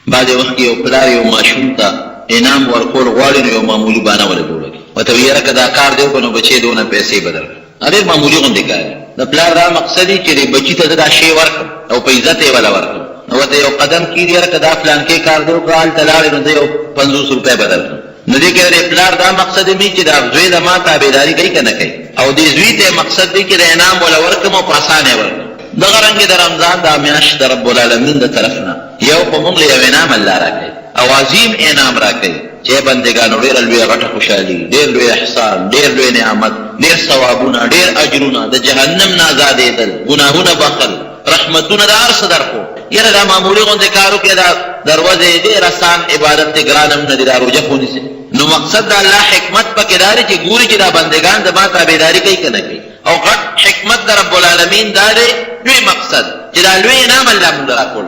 بعد وخت یو پلار یو ماشوم ته انعام ورکول غواړي نو یو معمولي بانه ولا جوړوي ورته وایي یاره که دا کار دی وکړو نو بچی دونه پیسې به درکړم ډېر معمولي غوندې کار د پلار دا مقصد وي چې د بچي ته دا شی ورکړم او په عزت یې ولا ورکړم نو ورته یو قدم کېږي یاره که دا فلانکې کار دی وکړه هلته لاړې نو زه یو 50 روپۍ به درکړم نو دې کې د پلار دا مقصد وي چې دا زوی د ما تابعداري کوي که نه کوي او دې زوی ته مقصد دی چې د انعام ولا ورکړم او په اسانه یې ورکړم دغه رنګې د رمضان دا میاشت د رب العالمین د طرف نه یو په موږ له یو انعام الله راکوي او عظیم انعام راکوي چې بندګانو ډېره لویه غټه خوشحالي ډېر لوی احسان ډېر لوی نعمت ډېر ثوابونه ډېر اجرونه د جهنم نه آزادېدل ګناهونه بخل رحمتونه د هر څه درکو یاره دا معمولي غوندې کار وکړې دا دروازې ډېر اسان عبادت دی ګران هم نه دی دا روژه خو نیسي نو مقصد د الله حکمت پکې دا دی چې ګوري چې دا بندګان د ما تابعداري کوي که نه کوي او غټ حکمت د رب العالمین دا دی لوی مقصد چې دا لوی انعام الله موږ راکول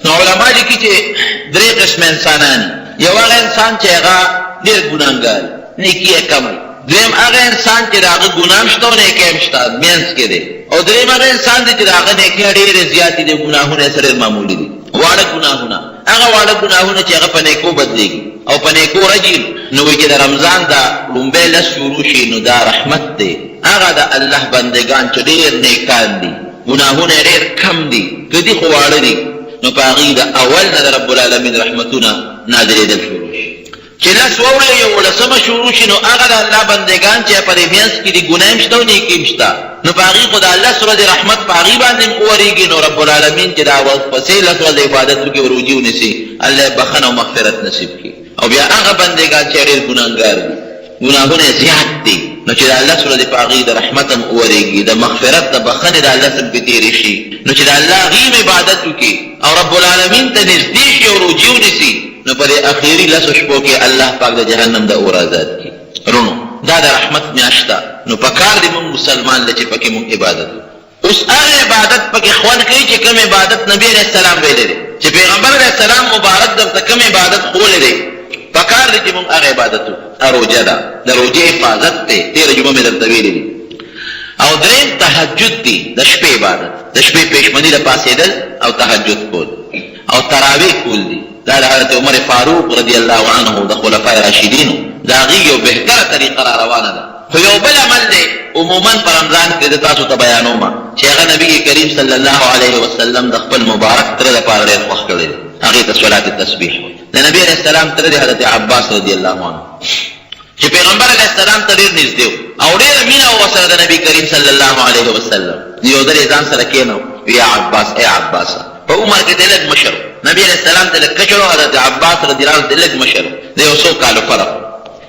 نو علما لیکي چې درې قسمه انسانان یو هغه انسان چې هغه ډېر ګناهګار نیکي یې کم دویم هغه انسان چې د هغه ګناه هم شته او نیکي هم شته منځ کې دی او دریم هغه انسان دی چې د هغه نیکي ډېرې زیاتې دي ګناهونه یې سره معمولي دي واړه ګناهونه هغه واړه ګناهونه چې هغه په نیکو بدلېږي او په نیکو رجل نو وایي چې د رمضان دا لومبی لس شروع شي نو دا رحمت دی هغه د الله بندګان چې ډېر نیکان دي ګناهونه ډېر کم دي که دي خو واړه دي نو په هغې د اول نه د رب العالمین رحمتونه نازلېدل شروع شي چې لس واوړي یو ولسمه شروع شي نو هغه د الله بندګان چې په دې منځ کې دي ګناه هم شته او نیکي هم شته نو په هغې خو د الله سره د رحمت په هغې باندې هم وورېږي نو رب العالمین چې دا ورپسې لس ورځې عبادت وکړي او روجې ونیسي الله یې بخښنه او مغفرت نصیب کړي او بیا هغه بندګان چې ډېر ګناهګار دي ګناهونه زیات دي نو چې د الله سره د په هغې د رحمت هم وورېږي د مغفرت د بخښنې د الله سره پې تېرې شي نو چې د الله هغې عبادت وکړي او رب العالمین ته نږدې شي او روجې ونیسي نو په دې اخري لسو شپو کې الله پاک د جهنم د اور آزاد کړي رونو دا د رحمت میاشت ده نو پکار دی موږ مسلمان له چې پکې موږ عبادت اوس هغه عبادت پکې خوند کوي چې کوم عبادت نبی علیه السلام ویلی دی چې پیغمبر علیه السلام مبارک درته کوم عبادت ښوولی دی پکار دی چې موږ هغه عبادت وکړو روژه ده د روژې حفاظت دی تېره جمعه مې درته ویلي دي او درېیم تهجد دی د شپې عبادت د شپې پېشمني له پاڅېدل او تهجد کول او تراویح کول دي دا د حضرت عمر فاروق رضی الله عنه د خلفای راشدینو د هغې یو بهتره طریقه را روانه ده خو یو بل عمل دی عموما په رمضان کې د تاسو ته بیانومه چې هغه نبي کریم صلی الله علیه وسلم د خپل مبارک تره دپاره ډېر خوښ کړی دی هغې ته صلات التسبیح وایي د نبي علیه السلام تره دی حضرت عباس رضی الله عنه چې پیغمبر علیه السلام ته ډېر نږدې او ډېره مینه وه ورسره د نبي کریم صلی الله علیه وسلم یو ځل یې ځان سره کېنو یا عباس ای عباس په عمر کې دی لږ مشر نبی علیه السلام ته لږ کشر و حضرت عباس رضی الله عنه ته لږ مشر د یو څو کالو فرق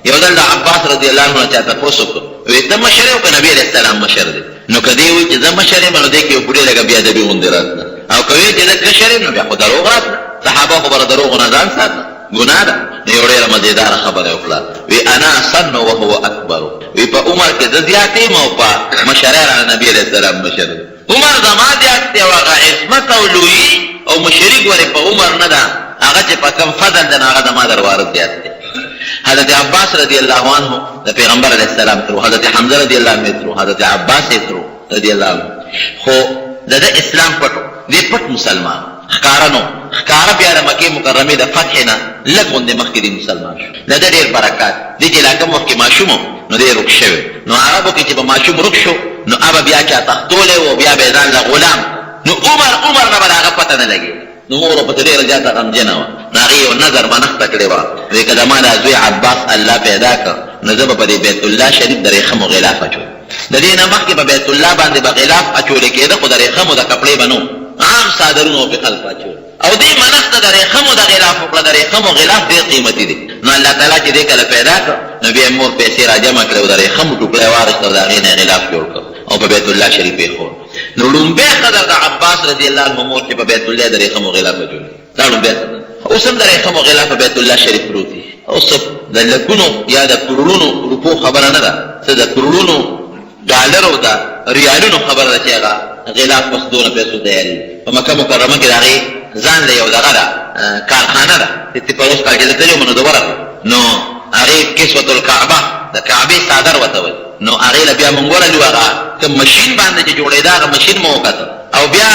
یو ځل د عباس رضی الله عنه چا تپوس وکړو وایي ته مشر یې او که نبي علیه السلام مشر دی نو که دی وایي چې زه مشر یم نو دی کې یو بوډۍ لږه بېادبي غوندې راتله او که وایي چې زه کشر یم نو بیا خو دروغ راتله صحابه خو به له دروغو نه ځان ساتله ګناه ده نو یو ډېره مزېداره خبره یې وکړه وی انا اصن وهو اکبر وی په عمر کې زه زیات یم او په مشرۍ رانه نبي علیه السلام مشر دی عمر زما زیات دی او هغه عصمت او لویي او مشري ګورې په عمر نه ده هغه چې په کم فضل ده نو هغه زما در وارث زیات دی حضرت عباس رضی الله عنه د پیغمبر علیه السلام ترو حضرت حمزه رضی الله عنه ترو حضرت عباس ترو رضی الله عنه خو د اسلام پټو دی پټ مسلمان ښکاره نو ښکاره بیا د مکې مکرمې د فتحې نه لږ غوندې مخکې دی مسلمان شو د ده ډېر برکات دی چې لا کوم وخت کې ماشوم نو دی رک شوی نو عربو کې چې به ماشوم رک شو نو هغه بیا چا تختولی و بیا به یې ځان له غلام نو عمر نه به د هغه پته نه لګېده نو مور ورپسې ډېره زیاته غمجنه وه نو هغې یو نظر منښته کړې وه وایي که زما دا زوی عباس الله پیدا کړ نو زه به په دې بیت الله شریف د ریخمو غلاف اچوم د دې نه مخکې په بیت الله باندې به غلاف اچولی کېده خو د ریخمو د کپړې به نو عام صادرونه و پې خلک اچول او دې منښته د ریخمو د غلاف وکړه د ریخمو غلاف ډېر قیمتي دی نو الله تعالی چې دې کله پیدا کړ نو بیا یې مور پیسې را جمع کړې او د ریخمو ټوکړی یې واخېست او د هغې نه یې غلاف جوړ کړ او په بیت الله شریف یې ښود نو لومبی قدر د عباس رضی الله عنه مور چې په بیت الله د ریخمو غلاف اچولی دا لومبی قدر اوس هم د ریخمو غلاف په بیت الله شریف پروت دي اوس د لکونو یا د کروړونو روپو خبره نه ده څه د کروړونو ډالرو د ریالونو خبره ده چې هغه غلاف اوس دونه پیسو تیاري په مکه مکرمه کې د هغې ځان له یو دغه ده کارخانه ده چې په اوس کال کې زه تللی وم منوره نو هغې کسوة الکعبه د کعبې څادر ورته وایي نو هغې له بیا مونږ ورلو هغه کوم مشین باندې چې جوړېده هغه مشین مو وکته او بیا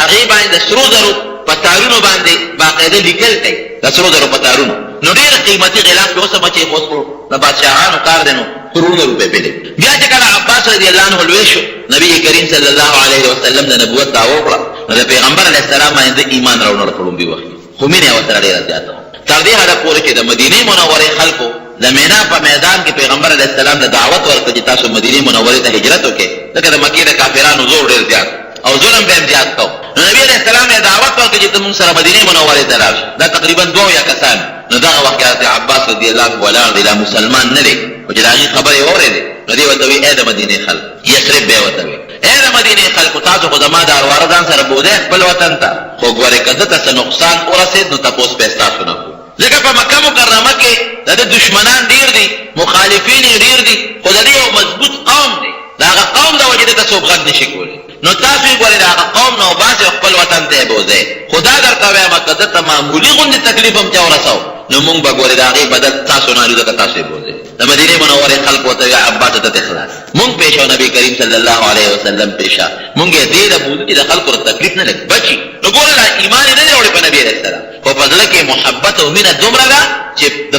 هغې باندې د سرو زرو په تارونو باندې باقاعده لیکل کوي د سرو زرو په تارونو نو ډېر قیمتي غلاف کې اوسه بچې اوس خو د بادشاهانو کار دی نو کرونه روپۍ پې بیا چې کله عباس رضی الله عنه لوی شو نبي کریم صلی الله علیه وسلم د نبوت دعوه وکړه نو د پیغمبر علیه السلام باندې ایمان راوړل په لومړي وخت خو مینه یې ورسره ډېره زیاته وه تر دې حده پورې چې د مدینې منورې خلکو د مینا په میدان کې پیغمبر علیه السلام ته دعوت ورکړه چې تاسو مدینې منورې ته هجرت وکړئ ځکه د مکې د کافرانو زور ډېر زیات او ظلم به هم زیات کو نو نبي علیه السلام یې دعوت ورکړه چې ته موږ سره مدینې منورې ته راشي دا تقریبا 2 یا کسان نو دغه وخت کې عباس رضی الله عنه ولاړ دی لا مسلمان نه دی او چې د هغې خبرې واورېدې نو دې ورته وایي ای د مدینې خلک یثرب به یې ورته وایي ای د مدینې خلکو تاسو خو زما د ارواره ځان سره بوځئ خپل وطن ته خو ګورئ که ده ته څه نقصان ورسېد نو تپوس به یې ستاسو نه کوو ځکه په مکه مکرمه کې د ده دشمنان ډېر دي مخالفین یې ډېر دي خو د دې یو مضبوط قوم دی د هغه قوم د وجې ده ته څوک غږ نشي کولی نو تاسو یې ګورئ د هغه قوم نه وباسئ خپل وطن ته یې بوځئ خو دا درته وایم که ده ته معمولي غوندې تکلیف هم چا ورسو نو مونږ به ګورئ د هغې بدل تاسو نه الو ځکه تاسو یې بوځئ د مدینې منورې خلک ورته وایي عباس ته ته خلاص مونږ پیش او نبي کریم صلی الله علیه وسلم پیشه مونږ یې دې ته بوځو چې د خلکو ته تکلیف نه لګي بچي نو ګوره دا ایمان یې نه دی راوړی په نبي علیه السلام خو په زړه کې محبت او مینه دومره ده چې د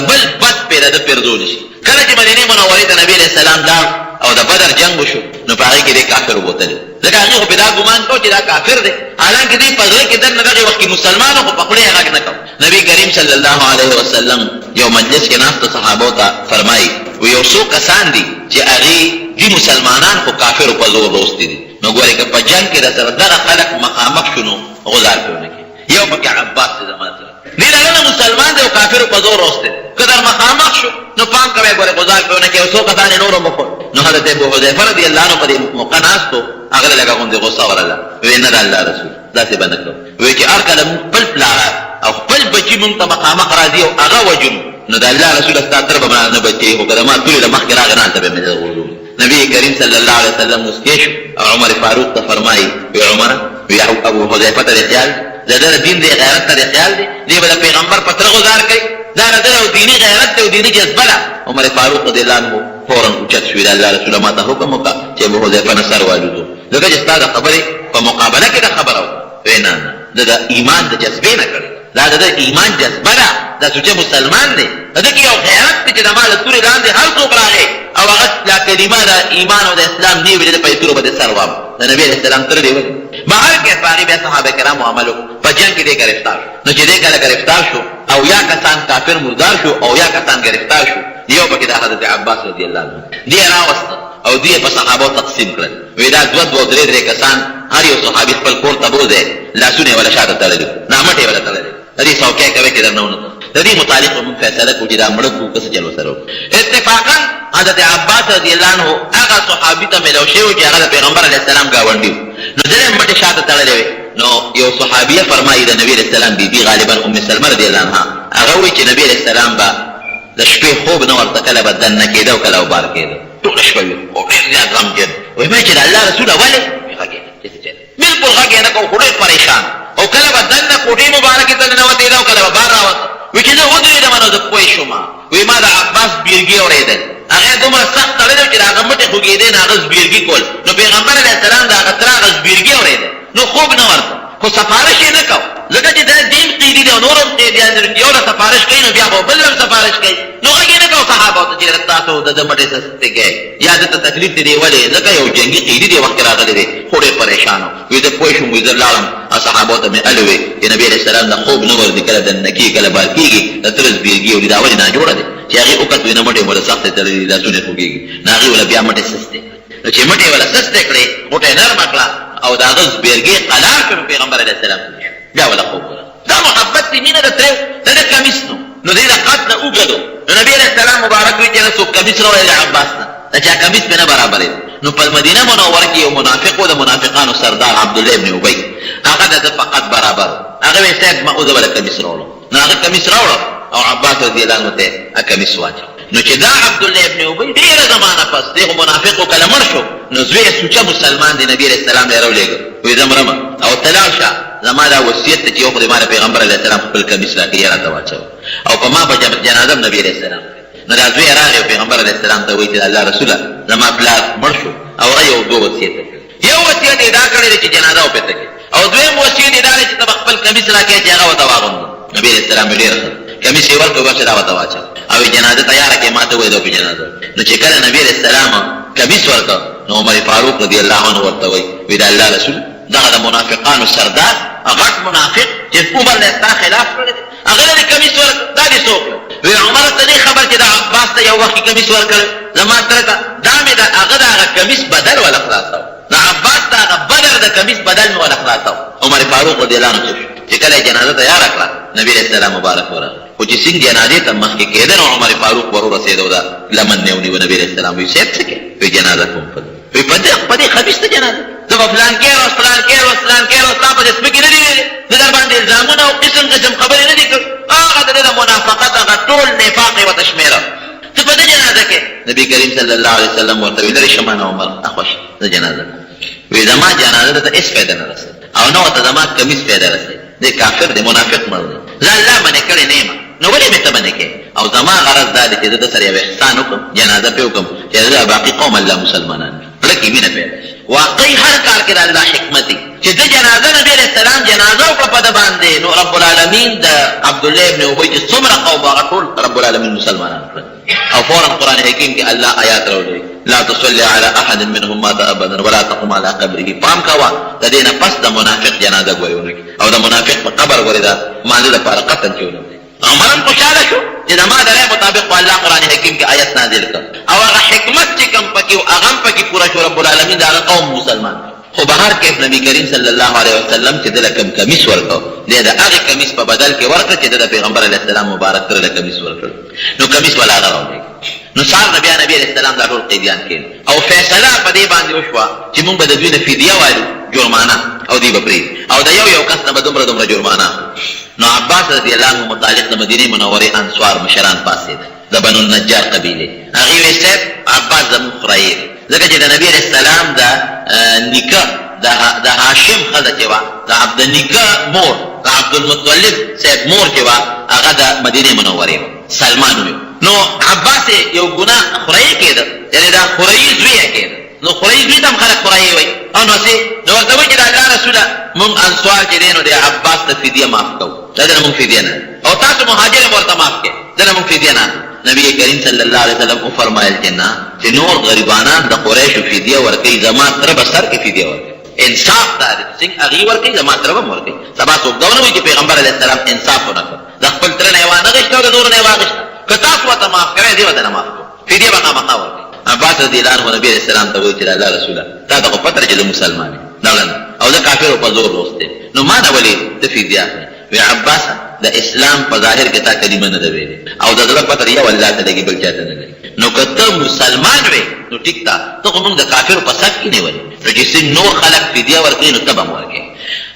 بل بد پرې د ده پرېږدولی شي کله چې مدینې منورې ته نبي علیه السلام لاړ او د بدر جنګ وشو نو په هغې کې دې کافر وبوتلي ځکه هغې خو پې دا ګمان کو چې دا کافر دی حالانکې دې په زړه کې دننه دغې وخت کې مسلمان خو په خوله یې غږ نه کو نبي کریم صلی الله علیه وسلم یو مجلس کې ناستو صحابو ته فرمایي و یو څو کسان دي چې هغې دي مسلمانان خو کافرو په زور روستي دي نو ګورئ که په جنګ کې درسره دغه خلک مخامخ شو نو غزار پې ونه کړي یو پکې عباس دی زما سره دې دغه مسلمان دی او کافرو په زور روستی دی که در مخامخ شو نو پام کوئ ګورئ غزار پې ونه کړي یو څو کسان یې نور هم وخوړ نو حضرت ابو حذیفه رضی الله عنه په دې موقع ناستو هغه له لږه غوندې غصه ورله ویې نه د الله رسول داسې به نه کوو ویې چې هر کله مونږ خپل پلاران او خپل بچي مونږ ته مخامخ راځي او هغه وجنو نو د الله رسول ستا تر به نه بچې خو که د ما تولې له مخکې راغی نه هلته به مې ورولو نبي کریم صلی الله علیه وسلم مسکې شو او عمر فاروق ته فرمایي وی عمره وی ابو حذیفه ته دې خیال د ده د دین دی غیرت ته دې خیال دی دې به د پیغمبر په تره غزار کوي دا د ده یو دیني غیرت دی او دیني جذبه ده عمر فاروق رضی الله عنه فورا اوچت شوي د الله رسوله ما ته حکم وکړه چې ابو حذیفه نه سر والوځو ځکه چې ستا د خبرې په مقابله کې د خبره وکړه وی نه نه د ایمان د جذبې نه کړې دا د ایمان جذبه ده دا سوچه مسلمان دی د ده کې یو غیرت دی چې د ما د تورې لاندې هر څوک راغی او هغه دا کلمه د ایمان او د اسلام دی ویلې د په تورو به د سر وام د نبي علیه السلام تر دی ولې بهر کې په هغې بیا صحابه کرامو عمل وکړو په جنګ کې دی ګرفتار شو نو چې دی کله ګرفتار شو او یا کسان کافر مردار شو او یا کسان ګرفتار شو یو پکې د حضرت عباس رضی الله عنه دی راوسته او دی په صحابو تقسیم کړل وی دا دوه درې کسان هر یو صحابي خپل کور ته بوځي لاسونه یې ولا شاته تړلي نامټې یې ولا تړلي د دې څوکۍ کوي چې درنه ونه د دې متعلق موږ فیصله کوو چې دا مړه کوو که څه چل ورسره وکړو اتفاقا حضرت عباس رضی الله عنه هغه صحابي ته میلاو شوی و چې هغه د پیغمبر علیه السلام ګاونډي و نو ده یې مټې شاته تړلې وې نو یو صحابیه فرمایي د نبي علیه السلام بیبي غالبا ام سلمه رضی الله عنها هغه وایي چې نبي علیه السلام به د شپې خوب نه ورته کله به دننه کېده او کله وبار کېده ټوله شپه وي خو ډېر زیات غمجن وایي ما چې د الله رسوله ولې غږېده چې څه بلکل غږ یې نه کوو خو ډېر پریشان او کله به دننه کوټې مبارکې ته ننوتېده او کله به بار راوته وایي چې زه ودرېدم نو زه پوه شوم وایي ما د عباس بیرګي اورېدل هغه دومره سخت تړلی و چې د هغه مټې خوږېدې نه هغه زبېرګي کول نو پیغمبر علیه السلام د هغه تره هغه زبېرګي اورېده نو خوب نه ورته خو سفارش یې نه کو ځکه چې دا دین قیدي دی او نور هم قیدیان دي یو له سفارش کوي نو بیا به بل هم سفارش کوي نو غږ یې نه کو صحابو ته چې تاسو د ده مټې سستې کوئ یا دته تکلیف دی ولې ځکه یو جنګي قیدي دی وخت راغلی دی خو ډېر پریشان و وایي زه پوه شوم وایي زه لاړم صحابو ته مې الې وې چې نبي علیه السلام د خوب نه ورځي کله دننه کېږي کله بار کېږي د تره زبېرګي ولي دا ولې ناجوړه دی چې هغې وکت وایي نه مټې وله سختې تړلي دي لاسونه یې خوږېږي نو هغې وله بیا مټې سستې کړې نو چې مټې وله سستې کړې غوټه یې نرمه کړه او د هغه زبېرګي قلار کړ پیغمبر علیه السلام بیا وله خوب ورغی دا محبت دی مینه د ترې د ده کمیس نو نو دی د قد نه اوږد و نو نبي علیه السلام مبارک وایي چې نه څوک کمیس راوړی د عباس نه د چا کمیس پې نه برابرېد نو په مدینه منوره کې یو منافق و د منافقانو سردار عبدالله ابن ابی هغه د ده په قد برابر هغه وایي صاحب ما اوزه بله کمیس راوړم نو هغه کمیس راوړه او عباس رضی الله عنه ته کمیس واچو نو چې دا عبدالله ابن ابی ډېره زمانه پس دی خو منافق و کله مړ شو نو زوی یې سوچه مسلمان دی نبي علیه السلام یې راولېږه وایي زه مرمه او ته لاړ شه زما دا وصیت ته چې یو خو دې ما د پیغمبر علیه السلام خپل کمیس راکړي یې راته واچوه او په ما به جنازه هم نبي علیه السلام نو دا زوی یې راغی پیغمبر علیه السلام ته وایي چې الله رسوله زما پلار مړ شو او هغه یو دوه وصیت یو وصیت یې دا کړی دی چې جنازه وپې ته کړي او دویم وصیت یې دا دی چې ته به خپل کمیس راکړې چې هغه ورته واغوندم. نبي علیه السلام ډېر ښه کمیس یې ورکړ، بس دا ورته واچوه او جنازه تیاره کړې، ما ته وویل په جنازه. نو چې کله نبي علیه السلام کمیس ورکړ نو عمر فاروق رضی الله عنه ورته وایي وایي د الله رسول دغه د منافقانو سردار غټ منافق چې عمر له ستا خلاف کړی دی هغه له کمیس ورکړ، دا دې څه وکړه؟ وایي عمر ته دې خبر چې د عباس ته یو وخت کمیس ورکړ زما تره ته دا مې د هغه د هغه کمیس بدل ولا خلاصو، د عباس د هغه بدر د کمیس بدل مې ولا خلاصو. عمر فاروق رضی الله عنه چې کله جنازه تیاره کړه نبي علیه السلام مبارک ورغی، خو چې څنګه جنازې ته مخکې کېده نو عمر فاروق ورورسېدو دا لمن یې ونیو. نبي علیه السلام وایي صاحب څه کوې؟ وایي جنازه کوم. وایي په دې خبیث ته جنازه زه به فلان کې روز فلان کې روز فلان کې روز ستا په دې سپکې نه دي ویلې، زه در باندې الزامونه او قسم قسم خبرې نه دي کړ، هغه د دې د منافقت هغه ټول نفاق یې ورته شمېره. ته په دې جنازه کې نبي کریم صلی الله علیه وسلم ورته ویل لرې شمانه عمر اخوش زه جنازه وی زما جنازه ته هېڅ فایده نه رسېد او نه ورته زما کمیس فایده رسېد، دی کافر دی منافق مړ دی، زه الله منې کړې نه یم نو ولې مې ته منې کوې؟ او زما غرض دا دی چې زه ده سره یو احسان وکړم، جنازه پرې وکړم چې د باقي قوم الله مسلمانان زړه کې مینه پیدا شي. واقعي هر کار کې د الله حکمت دی چې ده جنازه نبي علیه السلام جنازه وکړه په ده باندې نو رب العالمین د عبدالله ابن ابی چې څومره قوم هغه ټول رب العالمین مسلمانان کړل او فورا قرآن حکیم کې الله آیات راوړي لا تصلي على احد منهم مات ابدا ولا تقم على قبره. پام کوه د دې نه پس د منافق جنازه ګورې ونه کړي او د منافق په قبر ګورې دا مانځه لپاره قتل کې ونه کړي. عمر هم خوشحاله شو چې د ما د رأی مطابق په الله قرآن حکیم کې آیت نازل کړ او هغه حکمت چې کوم پکې و هغه هم پکې پوره شو، رب العالمین د هغه قوم مسلمان. خو بهر کې نبي کریم صلی الله علیه وسلم چې دله کوم کمیس ورکړ دی د هغې کمیس په بدل کې ورکړه چې د پیغمبر علیه السلام مبارک تره له کمیس ورکړ نو کمیس والا هغه راولېږي. نو سهار نه بیا نبي علیه السلام دا ټول قیدیان کېن او فیصله په دې باندې وشوه چې موږ به د دوی نه فدیه وایو جرمانه او دوی به پرېږدي او د یو کس نه به دومره دومره جرمانه. نو عباس رضی الله عنه متعلق د مدینې منورې انصار مشران پاڅېد د بنو النجار قبیلې، هغې ویل صاحب عباس زموږ خورایي دی ځکه چې د نبي علیه السلام د نیکه د هاشم ښځه چې وه د نیکه مور د عبدالمطلب صاحب مور چې وه هغه د مدینې منورې وه سلمان وي. نو عباس یو ګناه خورایي کېده یعنې دا خورایي زوی یې کېده نو خورایي زوی ته هم خلک خورایي وایي او نو نو ورته وایي چې د الله رسوله مونږ انصار چې دی نو د عباس ته فدیه معاف کوو، دا نه مونږ فدیه نه او تاسو مهاجر هم ورته معاف کړئ، دا نه مونږ فدیه نه. نبي کریم صلی الله علیه وسلم وفرمایل چې نه چې نور غریبانان د قریشو فدیه ورکوي زما تره به سر کې فدیه ورکوي. انصاف دا دی څنګه هغې ورکوي زما تره به هم ورکوي. سبا څوک دا ونه وایي چې پیغمبر علیه السلام انصاف ونه کړ، د خپل تره نه یې وانغېشته او د نورو نه یې واغېشته، که تاسو ورته معاف کوئ دې ورته نه معاف کوو، فدیه به خامخا ورکوي. عباس رضی الله عنه نبي علیه السلام ته وایي چې د الله رسوله تا ته خو پته ده چې زه مسلمان یم دغه نه او زه کافرو په زور روست یم نو ما نه ولې ته فدیه اخلې؟ وی عباسه د اسلام په ظاهر کې تا کلمه نه ده ویلې او د زړه پته یو الله ته لګي بل چا ته نه لګي. نو که ته مسلمان وې نو ټیک ده ته خو موږ د کافرو په صف کې نه ولې نو چې نور خلک فدیه ورکوي نو ته به هم ورکوې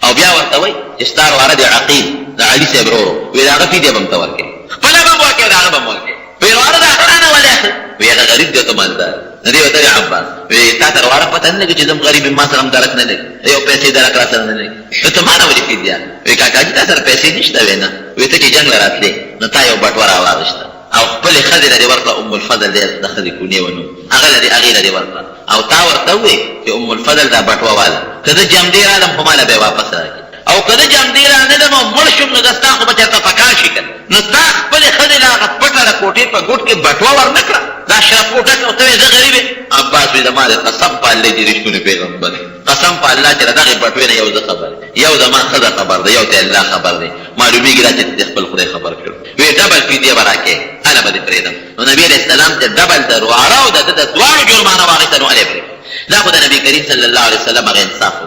او بیا ورته وایي چې ستا واره د عقیل د علي صاحب ورور وی د هغه فدیه به هم ته ورکوې، خپله به هم ورکوې د هغه به هم ورکوې. وی واره د هغه نه ولې اخلې؟ وی هغه غریب دی او ته مالدار. ندی ورته وی عباس وی تا ته واره پته نه لګي چې زه غریب یم ما سره هم درک نه لګي یو پیسې درک را سره نه لګي نو ته ما نه ولې فدیه؟ وی کاکاجي تا سره پیسې نشته وی نه. وی ته چې جنګ له راتلې نو تا یو بټوه راواغېسته او خپلې ښځې له دې ورکړه ام الفضل دی د ښځې کونې ونو هغه له دې هغې له دې ورکړه او تا ورته ووې چې ام الفضل دا بټوه واله که زه جمدې رالم خو ماله به یې واپس راکړي او که زه جمدې را نه لم او مړ شم نو دا ستا خو به چېرته په کار شي که نو ستا خپلې ښځې له هغه پټه د کوټې په ګوټ کې بټوه ور نه کړه دا شرف کوټه او ته وې زه غریب یم. عباس وی د ما د قسم په الله چې رښتونی پیغمبر قسم په الله چې د دغې بټوې نه یو زه خبر یو زما ښځه خبر دی یو ته الله خبر دی معلومېږي دا چې ته خپل خدای خبر کړو. وی ډبل فدیه به راکړې هله به دې پرېږدم نو نبي علیه السلام ته ډبل د رواره او د ده د دواړو جرمانه واخېسته نو هلې پرېږدم. دا خو د نبي کریم صلی الله علیه وسلم هغه انصاف و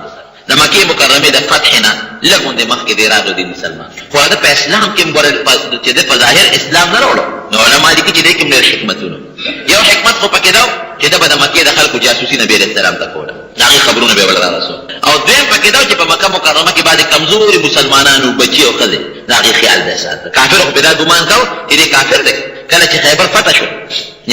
د مکې مکرمې د فتح نه لږ غوندې مخکې دی راغلی دی مسلمان خو هغه په اسلام کې چې ده په ظاهر اسلام نه راوړو نو علما لیکي چې دې کې هم ډېر حکمتونه یو حکمت خو پکې دا چې ده به د مکې د خلکو جاسوسي نبي علیه السلام ته کوله د هغې خبرونه به یې ول را رسول او دویم پکې دا چې په مکه مکرمه کې بعضې کمزوري مسلمانانو بچي او ښځې د هغې خیال به یې ساته کافرو خو پې دا ګمان کوو چې دې کافر دی کله چې خیبر فتح شو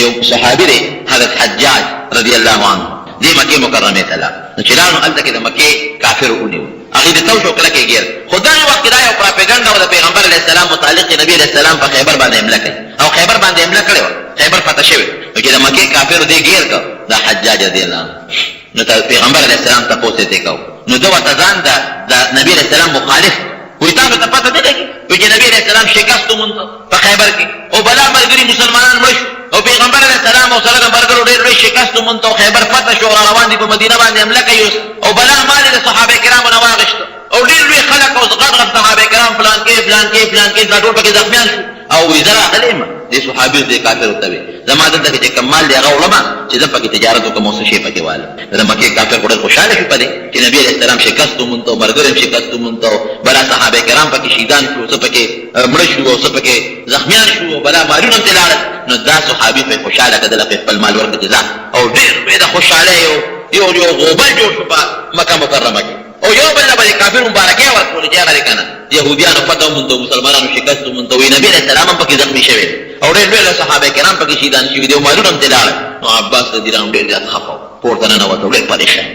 یو صحابي دی حضرت حجاج رضی الله عنه دې مکې مکرمې ته لاړ نو چې لاړ نو هلته کې د مکې کافرو ونیو هغې د تو شو کله کې ګیر خو دغې وخت کې دا یو پراپېګنډه وه د پیغمبر علیه السلام متعلق چې نبي علیه السلام په خیبر باندې حمله کوي او خیبر باندې حمله کړې وه خیبر فتح شوې نو چې د مکې کافرو دې ګیر کړ دا حجاج رضی الله عنه نو پیغمبر علیه السلام تپوس یې کو نو ده ورته ځان د نبي علیه السلام مخالف وایي تاسو ته پته نه لګي وایي چې نبي علیه السلام شکست ومونده په خیبر کې او بلا ملګري مسلمانان مړه شو او پیغمبر علیه السلام او سره د ملګرو ډېر لوی شکست ومونده او خیبر فتح شو را روان دي په مدینه باندې حمله کوي او بلا مال د صحابه کرامو نه واغېسته او ډېر لوی خلک او غټ غټ صحابه کرام فلان کې دا ټول پکې زخمیان شو او وایي زه راغلی یم دې صحابي دې کافر ورته وایي زما دلته چې کوم مال دی هغه وړمه چې زه پکې تجارت وکړم او څه شی پکې والم د مکې کافر خو ډېر خوشحاله شو په دې چې نبي علیه السلام شکست ومونده ملګري هم شکست ومونده بلا صحابه کرام پکې شهیدان شو څه پکې مړه شو او څه پکې زخمیان شو او بلا مالونه هم ترې لاړل نو دا صحابي پرې خوشحاله کېدله پرې خپل مال ورکړه جزا او ډېر لوی د خوشحالۍ یو غوبل جوړ شو په مکه مکرمه کې او یو بل نه به د کافر مبارکۍ ورکړلې چې هغه دی که نه یهودیانو فتح ومونده مسلمانانو شکست ومونده وایي نبي علیه السلام هم پکې زخمي شوی او ډېر لوی صحابه کرام پکې شهیدان شوي دي او مالونه هم ترې لاړل نو عباس رضي الله عنه ډېر زیات خفه و پورته ننوته ډېر پریشان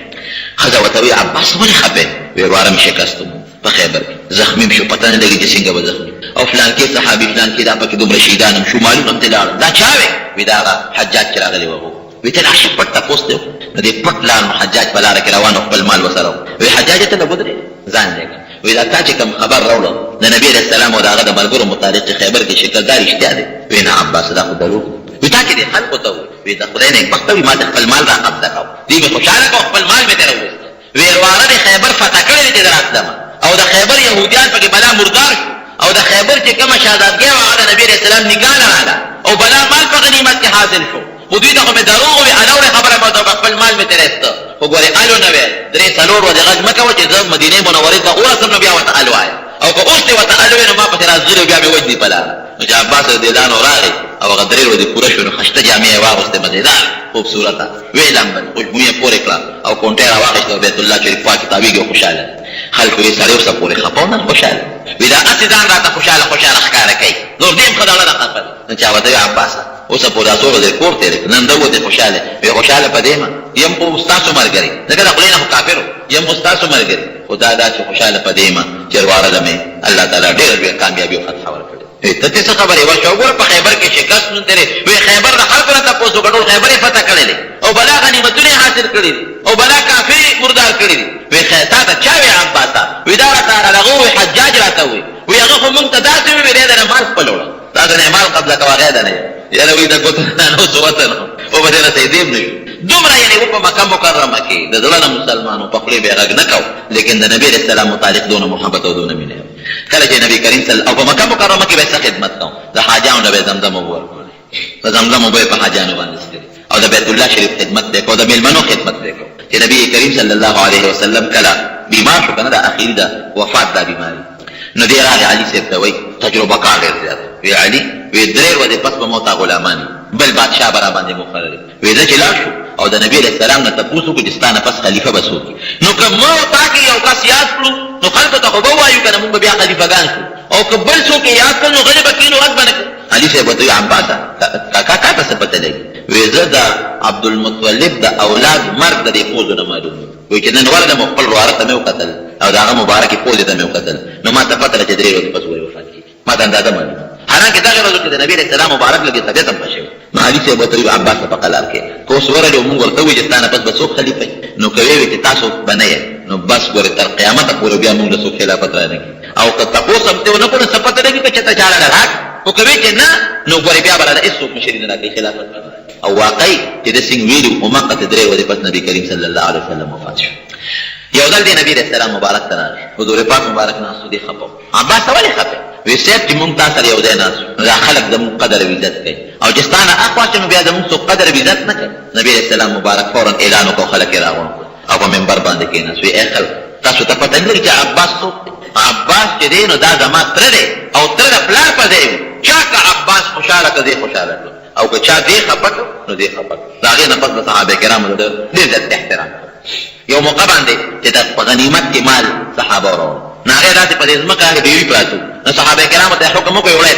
ښځه ورته وایي عباس ولې خفه یې وایي وروره مې شکست وموند په خیبر کې زخمي م شو پته نه لګي چې څنګه به زخمي او فلانکې صحابي فلانکې دا پکې دومره شهیدان هم شو مالونه هم ترې لاړل دا چا وی وایي دا هغه حجاج چې راغلی و هغه وایي ته راشه پټ تپوس دی نو دې پټ لار نو حجاج په لاره کې روان و خپل مال ورسره و وایي حجاج ته نه ودرېد ځان دی وایي دا تا چې کوم خبر راوړه د نبي علیه السلام او د هغه د ملګرو متعلق چې خیبر کې شکل دا رښتیا دی وایي نه عباس دا خو دروغ وایي تا چې دې خلکو ته وایي د خدای نیکبخته وایي ما ته خپل مال را قبضه کړو دوی مې خوشحاله کړو خپل مال مې ترې وویسته وایي ورواره د خیبر فتح کړی دی چې زه راتلمه او د خیبر یهودیان پکې بلا مردار شو او د خیبر چې کومه شهزادګۍ وه هغه د نبي علیه السلام نکاح نه راغله او بلا مال په غنیمت کې حاصل شو خو دوی ته خو مې دروغ وویل الاوړې خبره مې ورته خپل مال مې ترې ایسته خو ګورې الو نه ویل درې څلور ورځې غږ مه کوه چې زه مدینې منورې ته ورسم نو بیا ورته ال وایه او که اوس دې ورته ال وایې نو ما پسې راځغلي بیا مې وجني په لاره نو چې عباس رضي الله عنه راغی او هغه درې ورځې پوره شوې نو خشته جامې یې واغوستې مزېدار خوبصورته ویې لمبل خوشبو یې پورې کړه او کونټۍ را واخېسته او بیت الله شریف پاکې تاویږي او خوشحاله خلکو یې سړی ورسه پورې خفه او نن خوشحاله وایي دا هسې ځان راته خوشحاله ښکاره کوي نور دې هم ښه دړه نه خفه دی نو چا ورته وایي عباسه اوسه پورې څو ورځې کور تېرې کړه نن ده وتې خوشحاله وایي خوشحاله په دې یم یم خو ستاسو ملګري ځکه د خولې نه خو کافر یم خو ستاسو ملګري خو دا چې خوشحاله په دې یم چې ورواره مې الله تعالی ډېره لویه کامیابي او فتحه ورکړې ته څه خبرې ورشه وګوره په خیبر کې شکست نون تېرې وایي خیبر د خلکو نه تپوس وکړه ټول خیبر یې فتح کړی دی او بلا غنیمتونه یې حاصل کړي دي او بلا کافر یې مردار کړي دي وایي تا ته چا وایي عباسه وایي دا راته هغه وایي حجاج راته وایي وایي هغه خو مونږ ته داسې وایي دی د نه مال خپل وړه تاسو نه مال قبضه کوه هغې ده نه یاره وایي د ګوتو نه نو څه وته نو او به دې رسېدې هم نه شو دومره یعنې و په مکه مکرمه کې د زړه نه مسلمانو په خولې به یې غږ نه کو لیکن د نبي علیه السلام متعلق دونه محبت او دونه مینه کله چې نبي کریم او په مکه مکرمه کې به یې څه خدمت کوم د حاجیانو نه به یې زمزم اوبه ورکولې د زمزم اوبه یې په حاجیانو باندې څښلې او د بیت الله شریف خدمت به یې کو د مېلمنو خدمت به یې کو چې نبي کریم صلی الله علیه وسلم کله بیمار شو که نه د اخري د وفات دا بیماري نو دی راغی علي صاحب ته وایي تجربه کار ډېر زیات وی علي وی درې ورځې پس به موته غلاماني بل بادشاه به را باندې مقرر وی زه چې لاړ شو او د نبي علیه السلام نه تپوس وکړو چې ستا نه پس خلیفه به څوک نو که ما تا کې یو کس یاد کړو نو خلکو ته خو به ووایو که نه مونږ به بیا خلیفهګان شو او که بل څوک یې یاد کړ نو غلی به کښېنو غږ به نه کړو علي صاحب ورته وی عباسه کاکا تا ته څه پته لګي وی زه د عبدالمطلب د اولاد مرګ د دې پوځو نه معلوم وی چې نن ورغلم خپل ورواره ته مې وکتل او د هغه مبارکې پوځې ته مې وکتل نو ما ته پته ده چې درې ورځې پس ولې وفات کېږي ما ته اندازه معلومه حالانکې دغه ورځو کې د نبي علیه السلام مبارک لږې طبیعت هم ښه شوی نو علي صاحب ورته وي عباس ته په قلار کې که اوس ورغلې او مونږ ورته ووایو چې ستا نه پس به څوک خلیفه وي نو که ویې وي چې تاسو به نه یې نو بس ګورې تر قیامته پورې بیا مونږ له څوک خلافت را نه کړي او که تپوس هم ترې ونه کړو څه پته لګي که چېرته چا له راک خو که وایي چې نه نو ګورې بیا به راله هېڅوک مشري نه را کوي خلافت او واقعي چې د څنګه ویلي په مقته درې ورځې پس نبي کریم صلی الله علیه وسلم وفات شو یو ځل دی نبي علیه السلام مبارک ته راغی حضور پاک مبارک ناست دی خفه عباس ته ولې خفه وی صاحب چې مونږ تا سره یو ځای ناست دا خلک زمونږ قدر او عزت کوي او چې ستا نه اخوا شي نو بیا زمونږ څوک قدر او عزت نه کوي نبي علیه السلام مبارک فورا اعلان وکړو خلک یې راغونډ کړل او په منبر باندې کېناست وی ای خلک تاسو ته پته نه لګي چې عباس څوک دی عباس چې دی نو دا زما تره دی او تره د پلار په ځای چا که عباس خوشحاله که دی خوشحاله کړو او که چا دی خفه کړو نو دی خفه کړو د هغې نه پس د صحابه کرامو د ډېر زیات احترام یو موقع باندې چې د غنیمت کې مال صحابه وراوړل نو هغې داسې په دې ځمکه هغې ډېوي پراتو نو صحابه کرامو ته یې حکم وکړ وړی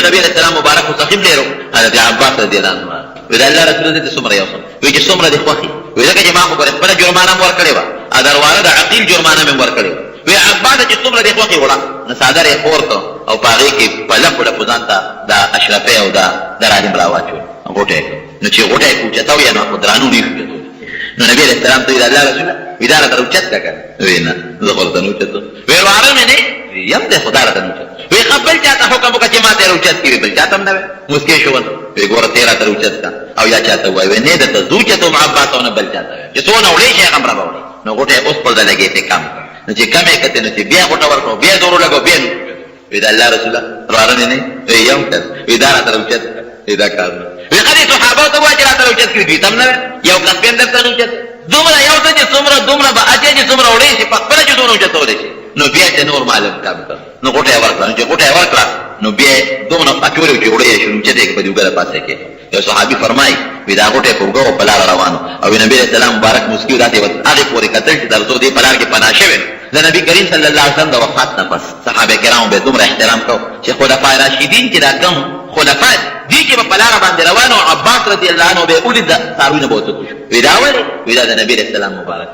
نبي علیه السلام مبارک خو سخیم ډېر و حضرت عباس رضي الله عنه وی د الله رسول دې ته څومره یو څه وی چې څومره دې خوښي وی ځکه چې ما خو ګورې خپله جرمانه م ورکړې وه ادرواره د عقیل جرمانه مې م ورکړې وه وی عباسه چې څومره دې خوښي وړه نو څادر یې خور کړ او په هغې کې په لپو لپو ځان ته د اشرفۍ او د راهب را واچول غوټه یې کړ نو چې غوټه یې اوچته ویه نو خو درانو نه یې نو نبی علیہ السلام ته ویل الله رسوله ودا را اوچت کا وینا زه ورته نو اوچت وی واره مې نه یم ته خدا را اوچت وی خپل چاته حکم وکړه چې ما ته اوچت کړي بل چاته نه مسکه شو وی ګوره تیرا ته اوچت کا او یا چاته وای نه د تزوجته محبت او بل چاته چې تو نه وړي شي خبره وړي نو ګوته اوس په دلګې ته کم نو چې کمه کته نو چې بیا ګوته ورکو بیا دورو لګو بیا ودا الله رسوله واره مې نه یم ته ودا را اوچت دا کار وی خدي صحابه ته وای چې را اوچت کړي تم نه یو کس په اندر ته اوچت دومره یو ته چې څومره دومره به اته چې څومره وړي شي په خپل چې دومره چتولې شي نو بیا چې نور معلوم کار نو ګوټه ورکړه چې ګوټه ورکړه نو بیا دومره اچوري چې وړي شي چې دې په دیوګه پاسه کې یو صحابي فرمایي ودا ګوټه په وګو په لار روانو او نبی رسول الله مبارک مسکی راته و هغه پورې کتل چې درته دې په لار کې پناه شوی د نبی کریم صلی الله علیه وسلم د وفات نه پس صحابه کرام به دومره احترام کو چې خلفای راشدین چې دا کوم خلفای دي چې په لار باندې روانو عباس رضی الله عنه به اولید تاروینه بوته شو ودا ولې ودا د نبی رسول الله مبارک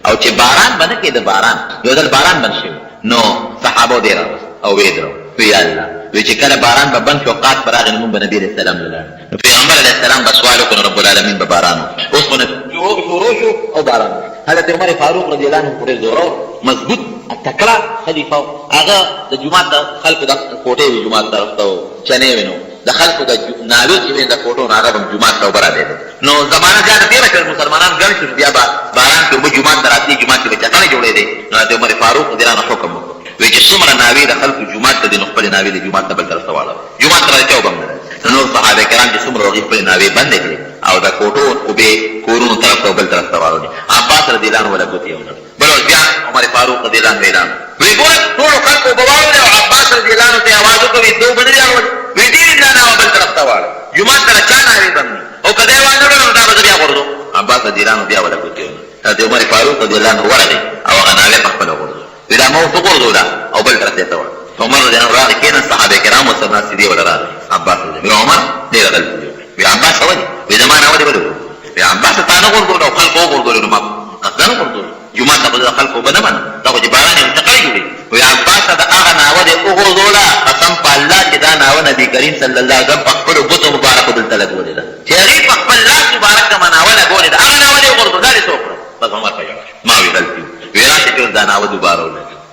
او چې باران باندې کې د باران یو ځل باران باندې شو نو صحابه دې راو او ویدرو وی الله وی چې کله باران به بند شو قات پراغ نمون به نبی رسول الله لاله نو پیغمبر علیه السلام به سوال وکړ رب العالمین به باران اوس په شروع شو او باران حضرت عمر فاروق رضی الله عنه پورې زورو مضبوط تکړه خلیفہ هغه د جمعه د خلکو د کوټې وی جمعه طرف ته چنه وینو د خلکو د نالو چې د کوټو هغه جمعه ته وبره دی نو زمانہ ځان تیر کړ مسلمانان ګڼ شو بیا باران کې به جمعه دراتي جمعه کې چټانه جوړې دي نو د عمر فاروق رضی الله عنه حکم وی چې څومره ناوی د خلکو جمعه ته د خپل ناوی د جمعه ته بل طرف ته واړو جمعه ته راځو باندې نو صحابه کرام چې څومره وګړي په ناوی باندې کړي او د کوټو او به کورونو طرف ته بل طرف ته واړو عباس رضی الله عنه ولا کوتي بل بیا عمر فاروق رضی الله عنه اعلان وی ګور ټول خلکو بواړو او عباس رضی الله عنه ته आवाज وکړي دوه باندې راوړ وی دې نه بل طرف ته واړو جمعه ته چا ناوی باندې او کله وانه نو دا به بیا ورته عباس رضی الله عنه بیا ولا کوتي حضرت عمر فاروق رضی الله عنه ورته او هغه ناوی په خپل ورته ودا مو څه ورته او بل طرف ته واړو عمر رضی الله عنه کېنه صحابه کرام او سره سیدی ولا راځي عباس رضی الله عنه دې راغلی وی عباس ودی وی زمانہ ودی ولو وی عباس ته نه ورته او خلکو ورته نو ما قصدن ورته جمعه ته بدل خلکو بنه من دا چې باران یې تقریبا وی عباس ته هغه نه ودی او ورته قسم په الله چې دا نه نبی کریم صلی الله علیه وسلم په خپل بوت مبارک بدل تلګ ولې چې هغه په خپل لاس مبارک منه ولا ګولې دا هغه نه ودی ورته دا څه پس عمر په ما وی غلطي وی راځي چې دا نه ودی بارو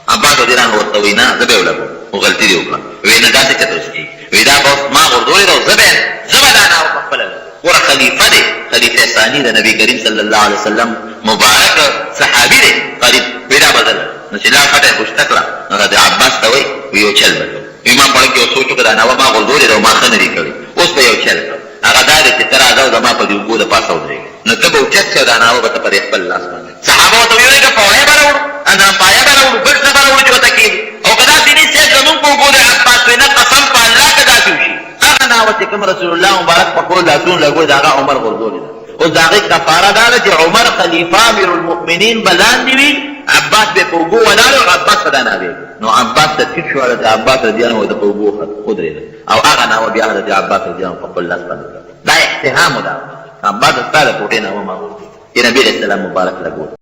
عباس رضی الله عنه ورته وینا زبې ولګو او غلطي دی وکړه وینا دا څه چتوس کی ودا ما ورته دا زبې زبدا نه خپل ور خلیفہ دی خلیفہ ثانی د نبی کریم صلی الله علیه وسلم مبارک صحابی دی قریب ودا بدل نو چې لا فته خوشتکړه نو د عباس ته وی یو چل بدل امام پړ کې سوچو کړه نو ما ورته دا ما خنري کړی اوس به یو چل هغه دا چې تر هغه د ما په دی وګړه پاسو دی نو ته به چت څه دا نه و په خپل لاس باندې صحابه ته ویل چې پوهه برو انا پایا برو بل څه برو چې وته کې او کدا دې څه زمون په وګړه عباس نه قسم په الله کدا شي هغه ناوته کوم رسول الله مبارک په کول لاسون لګوي دا عمر ورغول او داغه کفاره دا چې عمر خلیفہ امیر المؤمنین بلان دی عباس به پوغو ولالو عباس صدا نه وی نو عباس ته ټیټ شو د عباس رضی الله عنه د پوغو خدای او هغه نو بیا د عباس رضی الله عنه په لاس باندې دا احترام ده عباس ستاره کوټه نه و ما چې نبی رسول الله مبارک لګو